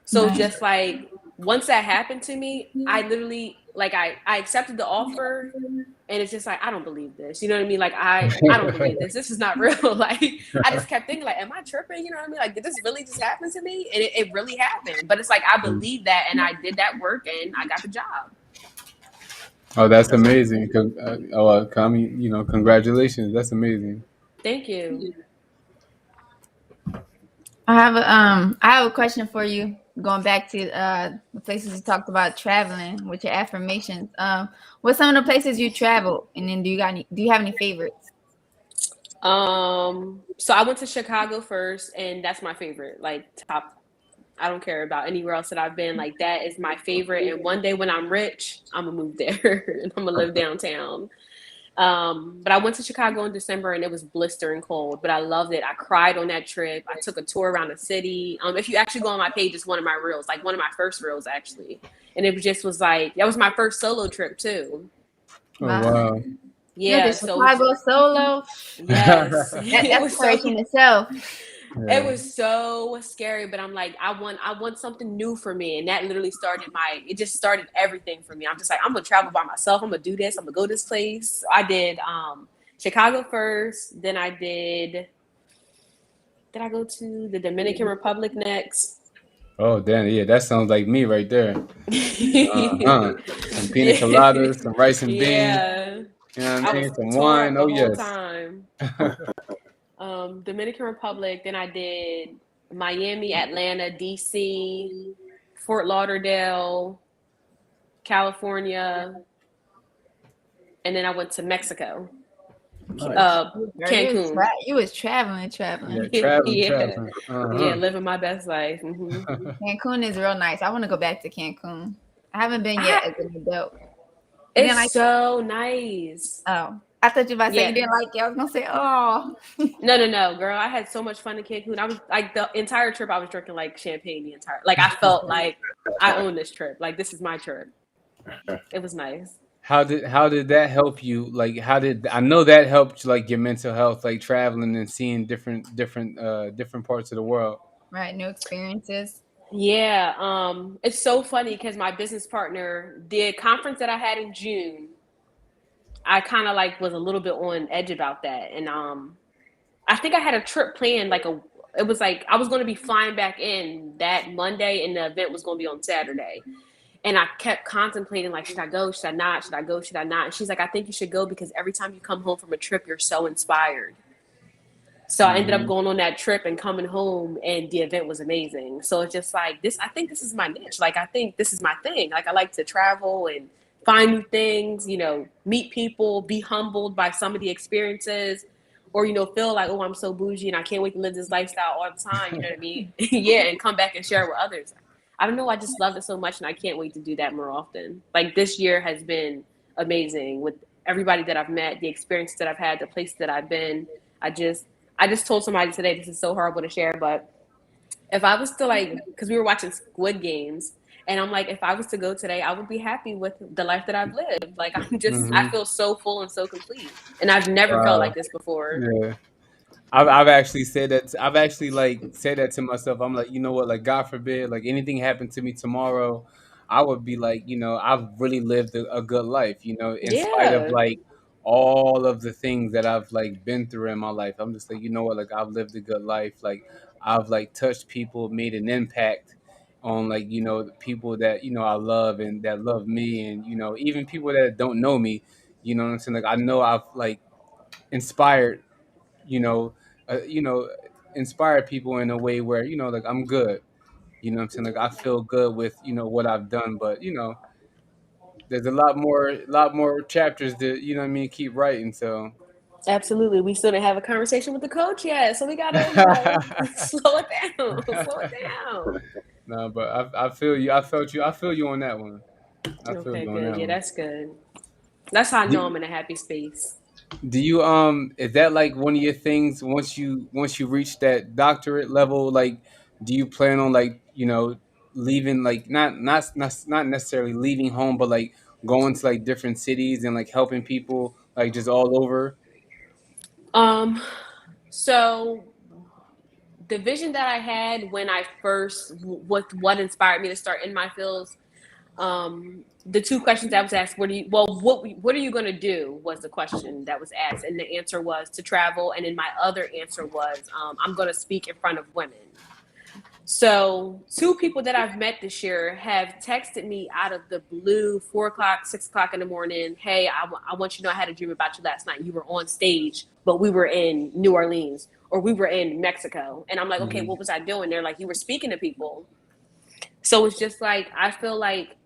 Speaker 4: So
Speaker 3: Nice.
Speaker 4: just like once that happened to me, I literally like I accepted the offer and it's just like I don't believe this. You know what I mean? Like I don't believe this. This is not real. Like I just kept thinking like, am I tripping? You know what I mean? Like did this really just happen to me? And it really happened. But it's like I believe that and I did that work and I got the job.
Speaker 2: Oh, that's amazing. Kami, congratulations. That's amazing.
Speaker 4: Thank you.
Speaker 3: I have a question for you. Going back to the places you talked about traveling with your affirmations. What's some of the places you traveled, and then do you have any favorites?
Speaker 4: So I went to Chicago first and that's my favorite. Like top I don't care about anywhere else that I've been. Like that is my favorite. And one day when I'm rich, I'm gonna move there and I'm gonna live downtown. But I went to Chicago in December and it was blistering cold, but I loved it. I cried on that trip. I took a tour around the city. If you actually go on my page, it's one of my reels, like one of my first reels actually. And it just was like, that was my first solo trip too.
Speaker 2: Oh
Speaker 3: Wow.
Speaker 2: wow.
Speaker 3: You went
Speaker 4: Yeah.
Speaker 3: to
Speaker 4: So
Speaker 3: Chicago solo.
Speaker 4: yes, it
Speaker 3: That's
Speaker 4: was
Speaker 3: courage
Speaker 4: so,
Speaker 3: in itself.
Speaker 4: it
Speaker 2: Yeah.
Speaker 4: was so scary, but I'm like, I want something new for me. And that literally it just started everything for me. I'm just like, I'm gonna travel by myself. I'm gonna do this. I'm gonna go this place. So I did Chicago first, then did I go to the Dominican Republic next?
Speaker 2: Oh damn, yeah, that sounds like me right there.
Speaker 4: Yeah.
Speaker 2: Some pina coladas, some rice and beans.
Speaker 4: Yeah.
Speaker 2: You know what I'm
Speaker 4: I
Speaker 2: saying?
Speaker 4: was
Speaker 2: Some
Speaker 4: tore
Speaker 2: wine.
Speaker 4: up
Speaker 2: Oh
Speaker 4: the whole
Speaker 2: yes.
Speaker 4: time. Dominican Republic, then I did Miami, Atlanta, DC, Fort Lauderdale, California, and then I went to Mexico.
Speaker 1: Nice.
Speaker 3: Girl,
Speaker 4: Cancun.
Speaker 3: you was traveling,
Speaker 2: Yeah,
Speaker 3: traveling.
Speaker 2: traveling,
Speaker 4: Yeah,
Speaker 2: traveling.
Speaker 4: yeah, living my best life.
Speaker 3: Cancun is real nice. I want to go back to Cancun. I haven't been yet
Speaker 4: I,
Speaker 3: as an adult. You didn't
Speaker 4: it's
Speaker 3: like?
Speaker 4: so nice.
Speaker 3: Oh, I thought you were about to say you
Speaker 4: Yeah.
Speaker 3: didn't like it. I was gonna say, oh.
Speaker 4: No, girl. I had so much fun in Cancun. I was like the entire trip. I was drinking like champagne the entire. Like I felt like I own this trip. Like this is my trip. It was nice.
Speaker 2: How did that help you? Like, how did I know that helped like your mental health, like traveling and seeing different parts of the world?
Speaker 3: Right, new experiences.
Speaker 4: Yeah. It's so funny because my business partner, the conference that I had in June, I kind of like was a little bit on edge about that, and I think I had a trip planned like a. It was like I was going to be flying back in that Monday, and the event was going to be on Saturday. And I kept contemplating, like, should I go? Should I not? Should I go? Should I not? And she's like, I think you should go because every time you come home from a trip, you're so inspired. So I ended up
Speaker 2: Hmm.
Speaker 4: going on that trip and coming home, and the event was amazing. So it's just like this. I think this is my niche. Like I think this is my thing. Like I like to travel and find new things. Meet people, be humbled by some of the experiences, or feel like, oh, I'm so bougie and I can't wait to live this lifestyle all the time. You know what I mean? Yeah, and come back and share it with others. I don't know. I just love it so much, and I can't wait to do that more often. Like this year has been amazing with everybody that I've met, the experiences that I've had, the places that I've been. I just I just told somebody today, this is so horrible to share, but if I was to like, because we were watching Squid Games, and I'm like, if I was to go today, I would be happy with the life that I've lived. Like, I
Speaker 2: Hmm.
Speaker 4: feel so full and so complete. And I've never felt
Speaker 2: Wow.
Speaker 4: like this before.
Speaker 2: Yeah. I've actually said that. I've actually like said that to myself. I'm like, you know what? Like, God forbid, like anything happened to me tomorrow, I would be like, I've really lived a good life. In spite of
Speaker 4: Yeah.
Speaker 2: like all of the things that I've like been through in my life, I'm just like, you know what? Like, I've lived a good life. Like, I've like touched people, made an impact on like the people that I love and that love me, and even people that don't know me. You know what I'm saying? Like, I know I've like inspired you know, uh, you know, inspire people in a way where like I'm good. You know what I'm saying? Like I feel good with what I've done, but there's a lot more chapters that you know what I mean keep writing. So
Speaker 4: Absolutely. We still didn't have a conversation with the coach yet. So we got to, slow it down. Slow it down.
Speaker 2: no, but I feel you. I felt you. I feel you on that one. I feel
Speaker 4: Okay,
Speaker 2: you on
Speaker 4: good.
Speaker 2: that
Speaker 4: Yeah,
Speaker 2: one.
Speaker 4: that's good. That's how I know
Speaker 2: Do,
Speaker 4: I'm in a happy space.
Speaker 2: do you is that like one of your things once you reach that doctorate level? Like, do you plan on like leaving like not necessarily leaving home, but like going to like different cities and like helping people like just all over?
Speaker 4: Um, so the vision that I had when I first, what inspired me to start in my fields, the two questions I was asked, what are you going to do was the question that was asked. And the answer was to travel. And then my other answer was, I'm going to speak in front of women. So, two people that I've met this year have texted me out of the blue, 4 o'clock, 6 o'clock in the morning. Hey, I want you to know I had a dream about you last night. You were on stage, but we were in New Orleans or we were in Mexico. And I'm like, okay,
Speaker 2: Hmm.
Speaker 4: what was I doing? They're like, you were speaking to people. So it's just like, I feel like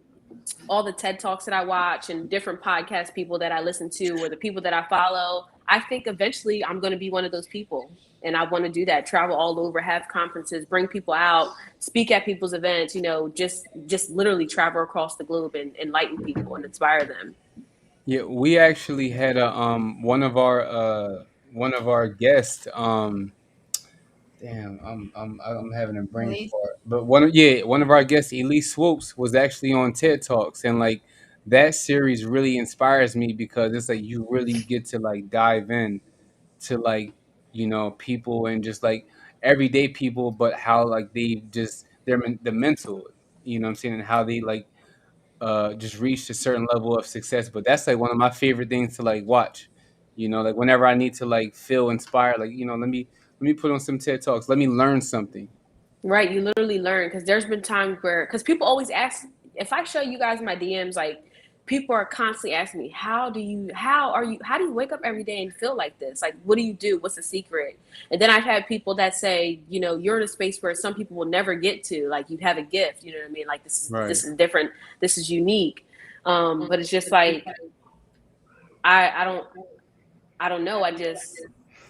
Speaker 4: all the TED Talks that I watch and different podcast people that I listen to or the people that I follow, I think eventually I'm going to be one of those people. And I want to do that, travel all over, have conferences, bring people out, speak at people's events, just literally travel across the globe and enlighten people and inspire them.
Speaker 2: Yeah, we actually had a one of our guests. Damn, I'm having a
Speaker 3: At
Speaker 2: brain
Speaker 3: least.
Speaker 2: fart. But one of our guests, Elise Swopes, was actually on TED Talks, and like that series really inspires me because it's like you really get to like dive in to like people and just like everyday people, but how like they just the mental, you know what I'm saying, and how they like just reached a certain level of success. But that's like one of my favorite things to like watch. Like whenever I need to like feel inspired, like let me put on some TED Talks. Let me learn something.
Speaker 4: Right, you literally learn because there's been times where because people always ask if I show you guys my DMs, like people are constantly asking me, how do you wake up every day and feel like this? Like what do you do? What's the secret? And then I've had people that say, you're in a space where some people will never get to, like you have a gift, you know what I mean? Like this is
Speaker 2: Right.
Speaker 4: this is different, this is unique. But it's just like I don't I don't know. I just,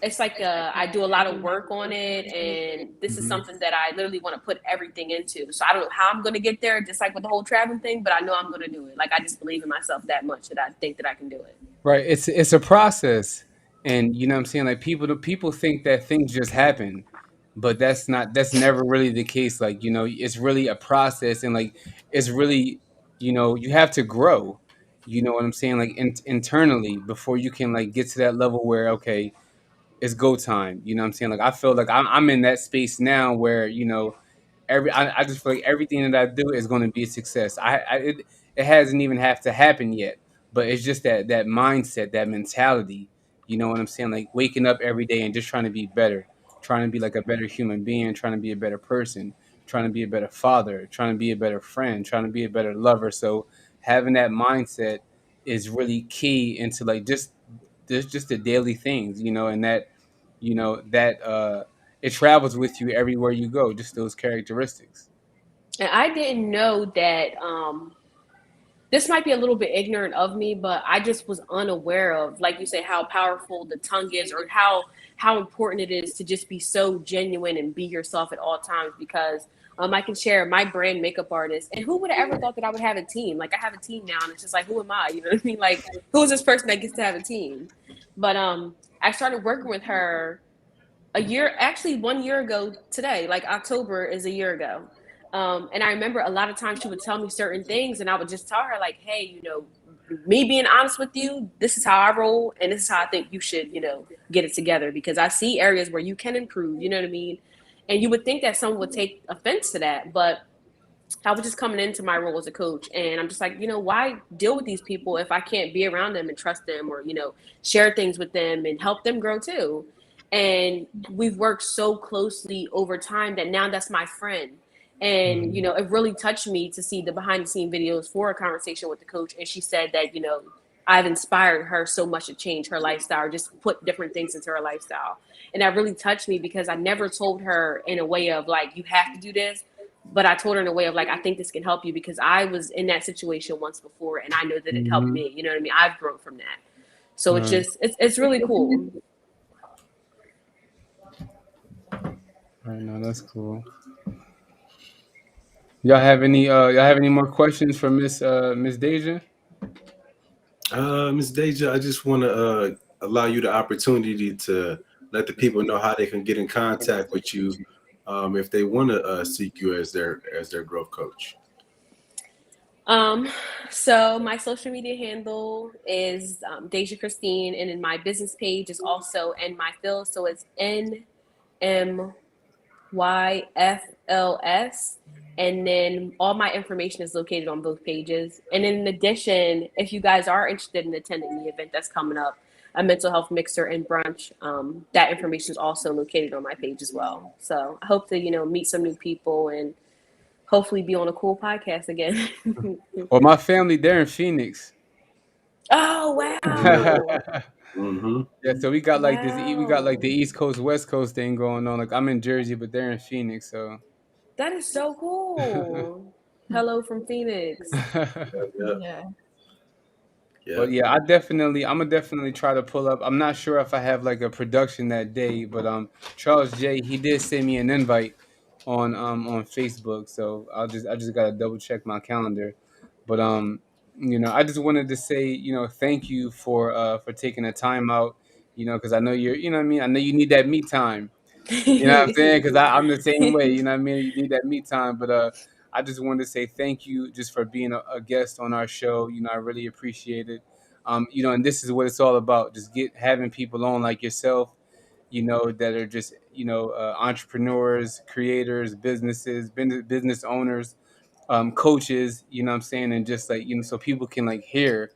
Speaker 4: it's like I do a lot of work on it, and this is
Speaker 1: Hmm.
Speaker 4: something that I literally want to put everything into. So I don't know how I'm going to get there, just like with the whole traveling thing, but I know I'm going to do it. Like I just believe in myself that much that I think that I can do it.
Speaker 2: Right. It's a process. And you know what I'm saying? Like people think that things just happen, but that's never really the case. Like, it's really a process, and like it's really, you have to grow. You know what I'm saying? Like internally before you can like get to that level where okay, it's go time. You know what I'm saying? Like I feel like I'm in that space now where, I just feel like everything that I do is going to be a success. It hasn't even have to happen yet, but it's just that mindset, that mentality. You know what I'm saying? Like waking up every day and just trying to be better, trying to be like a better human being, trying to be a better person, trying to be a better father, trying to be a better friend, trying to be a better lover. So having that mindset is really key into like just the daily things, and that it travels with you everywhere you go, just those characteristics.
Speaker 4: And I didn't know that this might be a little bit ignorant of me, but I just was unaware of, like you say, how powerful the tongue is, or how important it is to just be so genuine and be yourself at all times. Because I can share my brand makeup artist, and who would have ever thought that I would have a team? Like I have a team now, and it's just like, who am I? You know what I mean? Like, who is this person that gets to have a team? But I started working with her a year, actually 1 year ago today. Like October is a year ago. And I remember a lot of times she would tell me certain things, and I would just tell her like, hey, me being honest with you, this is how I roll, and this is how I think you should, get it together, because I see areas where you can improve. You know what I mean? And you would think that someone would take offense to that, but I was just coming into my role as a coach, and I'm just like, why deal with these people if I can't be around them and trust them, or share things with them and help them grow too. And we've worked so closely over time that now that's my friend. And
Speaker 2: Mhm.
Speaker 4: it really touched me to see the behind the scene videos for a conversation with the coach, and she said that I've inspired her so much to change her lifestyle, or just put different things into her lifestyle. And that really touched me, because I never told her in a way of like, you have to do this, but I told her in a way of like, I think this can help you, because I was in that situation once before, and I know that it helped
Speaker 2: Mhm.
Speaker 4: me. You know what I mean? I've grown from that. So it's
Speaker 2: Right.
Speaker 4: just it's really cool.
Speaker 2: Right. No, that's cool. Y'all have any more questions for Miss Deja?
Speaker 1: Ms. Deja, I just want to allow you the opportunity to let the people know how they can get in contact with you if they want to seek you as their growth coach.
Speaker 4: Um, so my social media handle is Dei'jah Christine, and then my business page is also N My Phil. So it's NMYFLS. And then all my information is located on both pages. And in addition, if you guys are interested in attending the event that's coming up, a mental health mixer and brunch, that information is also located on my page as well. So I hope to, meet some new people and hopefully be on a cool podcast again.
Speaker 2: Well, my family there in Phoenix.
Speaker 4: Oh,
Speaker 1: Yeah.
Speaker 4: wow.
Speaker 1: Hmm.
Speaker 2: Yeah, so we got like the
Speaker 4: Wow.
Speaker 2: East Coast West Coast thing going on. Like I'm in Jersey, but they're in Phoenix, so.
Speaker 4: That is so cool. Hello from Phoenix.
Speaker 1: Yeah.
Speaker 3: Yeah.
Speaker 1: Yeah.
Speaker 2: But yeah, I'm gonna definitely try to pull up. I'm not sure if I have like a production that day, but Charles J he did send me an invite on Facebook, so I just gotta double check my calendar. But I just wanted to say, thank you for taking the time out, because I know you know what I mean. I know you need that me time. You know what I'm saying? Because I'm the same way. You know what I mean? You need that me time. But I just wanted to say thank you just for being a guest on our show. I really appreciate it. And this is what it's all about. Just having people on like yourself, that are just, entrepreneurs, creators, business owners, coaches, what I'm saying, and just like, so people can like hear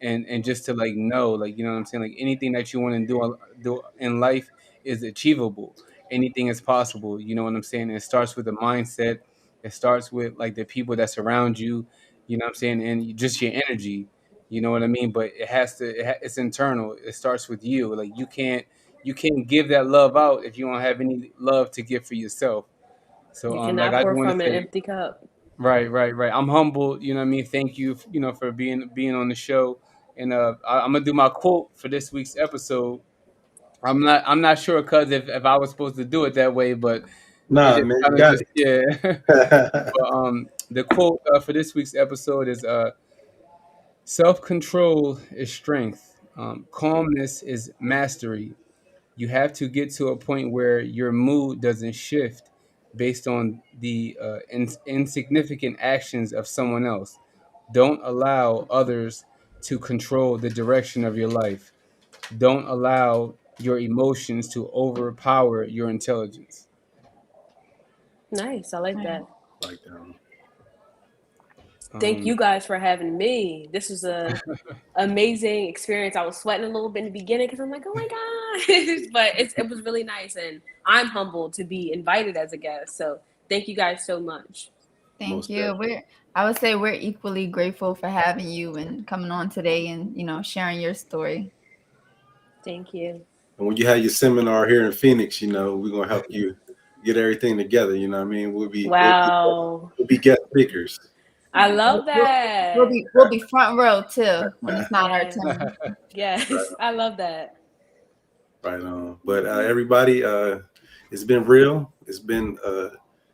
Speaker 2: and just to like know, like, what I'm saying, like anything that you want to do in life is achievable. Anything is possible, you know what I'm saying? It starts with the mindset. It starts with like the people that surround you, what I'm saying, and just your energy, you know what I mean? But it's internal. It starts with you. Like you can't give that love out if you don't have any love to give for yourself. So
Speaker 4: You
Speaker 2: like
Speaker 4: cannot
Speaker 2: I just
Speaker 4: pour
Speaker 2: want to
Speaker 4: from an
Speaker 2: say,
Speaker 4: empty cup.
Speaker 2: right, right, right. I'm humble, you know what I mean? Thank you, for being on the show And I'm gonna do my quote for this week's episode. I'm not sure, cuz if I was supposed to do it that way, but it
Speaker 1: Nah,
Speaker 2: just
Speaker 1: man, you
Speaker 2: kind of
Speaker 1: got
Speaker 2: just yeah.
Speaker 1: it.
Speaker 2: But the quote for this week's episode is self-control is strength. Calmness is mastery. You have to get to a point where your mood doesn't shift based on the insignificant actions of someone else. Don't allow others to control the direction of your life. Don't allow your emotions to overpower your intelligence.
Speaker 4: Nice. I like that.
Speaker 1: Like
Speaker 4: Thank
Speaker 2: Um,
Speaker 4: you guys for having me. This was a amazing experience. I was sweating a little bit in the beginning because I'm like, oh my gosh, but it was really nice, and I'm humbled to be invited as a guest. So thank you guys so much.
Speaker 3: Thank
Speaker 1: most
Speaker 3: you.
Speaker 1: definitely.
Speaker 3: I would say we're equally grateful for having you and coming on today and sharing your story.
Speaker 4: Thank you.
Speaker 1: And when you have your seminar here in Phoenix, we're gonna help you get everything together. You know what I mean?
Speaker 4: Wow.
Speaker 1: We'll be guest speakers.
Speaker 4: I
Speaker 3: We'll,
Speaker 4: love
Speaker 3: we'll, we'll
Speaker 4: that.
Speaker 3: be we'll be front row too when it's not our
Speaker 4: Yes.
Speaker 3: turn.
Speaker 4: Yes. I love that.
Speaker 1: Right on. But everybody, it's been real. It's been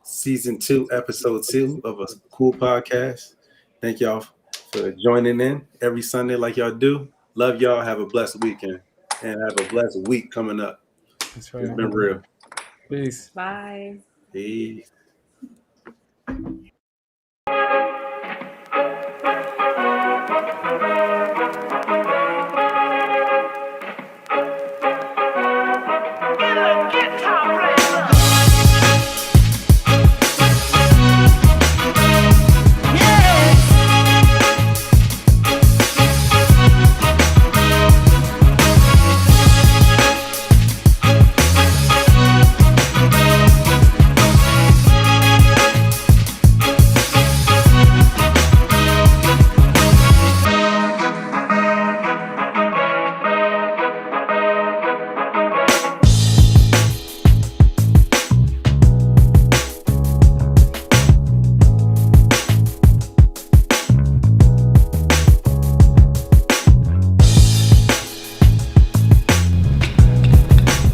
Speaker 1: season 2, episode 2 of a cool podcast. Thank y'all for joining in every Sunday like y'all do. Love y'all. Have a blessed weekend and have a blessed week coming up.
Speaker 2: that's
Speaker 1: It's
Speaker 2: right.
Speaker 1: been real.
Speaker 2: Peace.
Speaker 4: Bye.
Speaker 1: Peace.